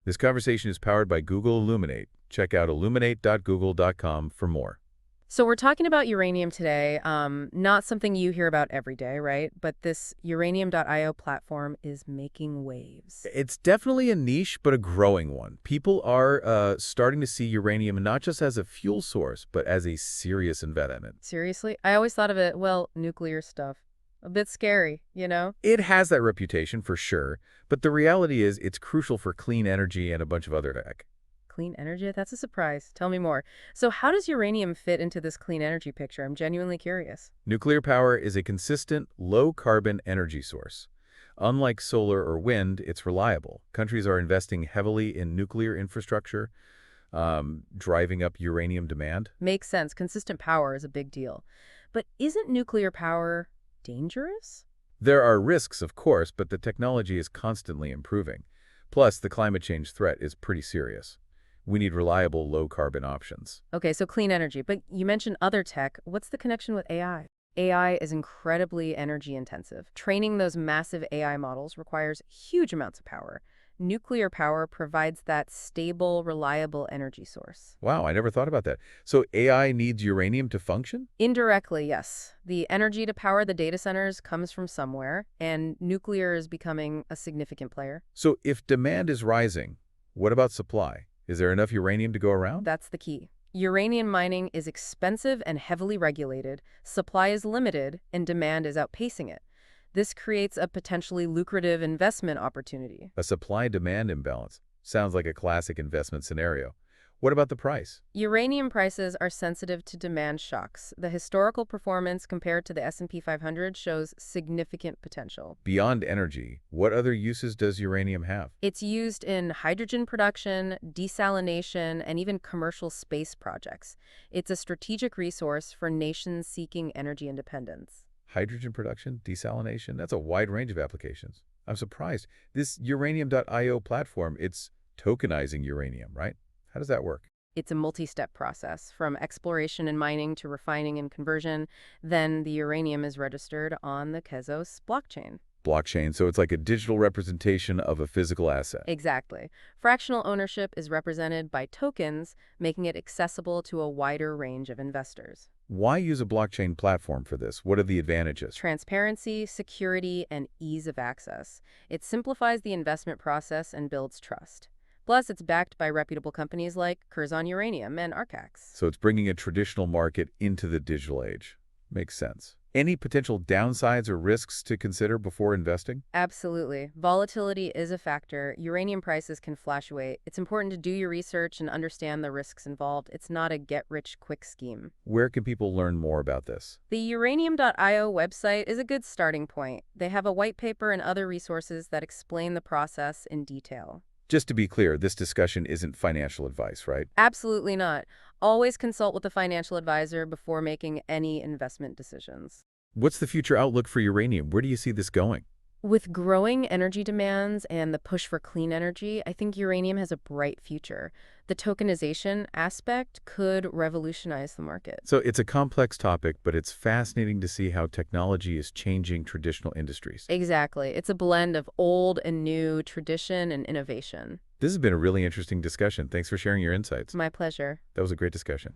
This conversation is powered by Google Illuminate. Check out illuminate.google.com for more. So we're talking about uranium today, not something you hear about every day, right? But this uranium.io platform is making waves. It's definitely a niche, but a growing one. People are starting to see uranium not just as a fuel source, but as a serious investment. Seriously? I always thought of it, well, nuclear stuff. A bit scary, you know? It has that reputation for sure, but the reality is it's crucial for clean energy and a bunch of other tech. Clean energy? That's a surprise. Tell me more. So how does uranium fit into this clean energy picture? I'm genuinely curious. Nuclear power is a consistent, low-carbon energy source. Unlike solar or wind, it's reliable. Countries are investing heavily in nuclear infrastructure, driving up uranium demand. Makes sense. Consistent power is a big deal. But isn't nuclear power dangerous? There are risks, of course, but the technology is constantly improving. Plus, the climate change threat is pretty serious. We need reliable, low-carbon options. Okay, so clean energy. But you mentioned other tech. What's the connection with AI? AI is incredibly energy intensive. Training those massive AI models requires huge amounts of power. Nuclear power provides that stable, reliable energy source. Wow, I never thought about that. So AI needs uranium to function? Indirectly, yes. The energy to power the data centers comes from somewhere, and nuclear is becoming a significant player. So if demand is rising, what about supply? Is there enough uranium to go around? That's the key. Uranium mining is expensive and heavily regulated, supply is limited, and demand is outpacing it. This creates a potentially lucrative investment opportunity. A supply-demand imbalance. Sounds like a classic investment scenario. What about the price? Uranium prices are sensitive to demand shocks. The historical performance compared to the S&P 500 shows significant potential. Beyond energy, what other uses does uranium have? It's used in hydrogen production, desalination, and even commercial space projects. It's a strategic resource for nations seeking energy independence. Hydrogen production, desalination, that's a wide range of applications. I'm surprised. This uranium.io platform, it's tokenizing uranium, right? How does that work? It's a multi-step process, from exploration and mining to refining and conversion. Then the uranium is registered on the Tezos blockchain. Blockchain, so it's like a digital representation of a physical asset. Exactly. Fractional ownership is represented by tokens, making it accessible to a wider range of investors. Why use a blockchain platform for this? What are the advantages? Transparency, security, and ease of access. It simplifies the investment process and builds trust. Plus, it's backed by reputable companies like Curzon Uranium and Archax. So it's bringing a traditional market into the digital age. Makes sense. Any potential downsides or risks to consider before investing? Absolutely. Volatility is a factor. Uranium prices can fluctuate. It's important to do your research and understand the risks involved. It's not a get-rich-quick scheme. Where can people learn more about this? The uranium.io website is a good starting point. They have a white paper and other resources that explain the process in detail. Just to be clear, this discussion isn't financial advice, right? Absolutely not. Always consult with a financial advisor before making any investment decisions. What's the future outlook for uranium? Where do you see this going? With growing energy demands and the push for clean energy, I think uranium has a bright future. The tokenization aspect could revolutionize the market. So it's a complex topic, but it's fascinating to see how technology is changing traditional industries. Exactly. It's a blend of old and new, tradition and innovation. This has been a really interesting discussion. Thanks for sharing your insights. My pleasure. That was a great discussion.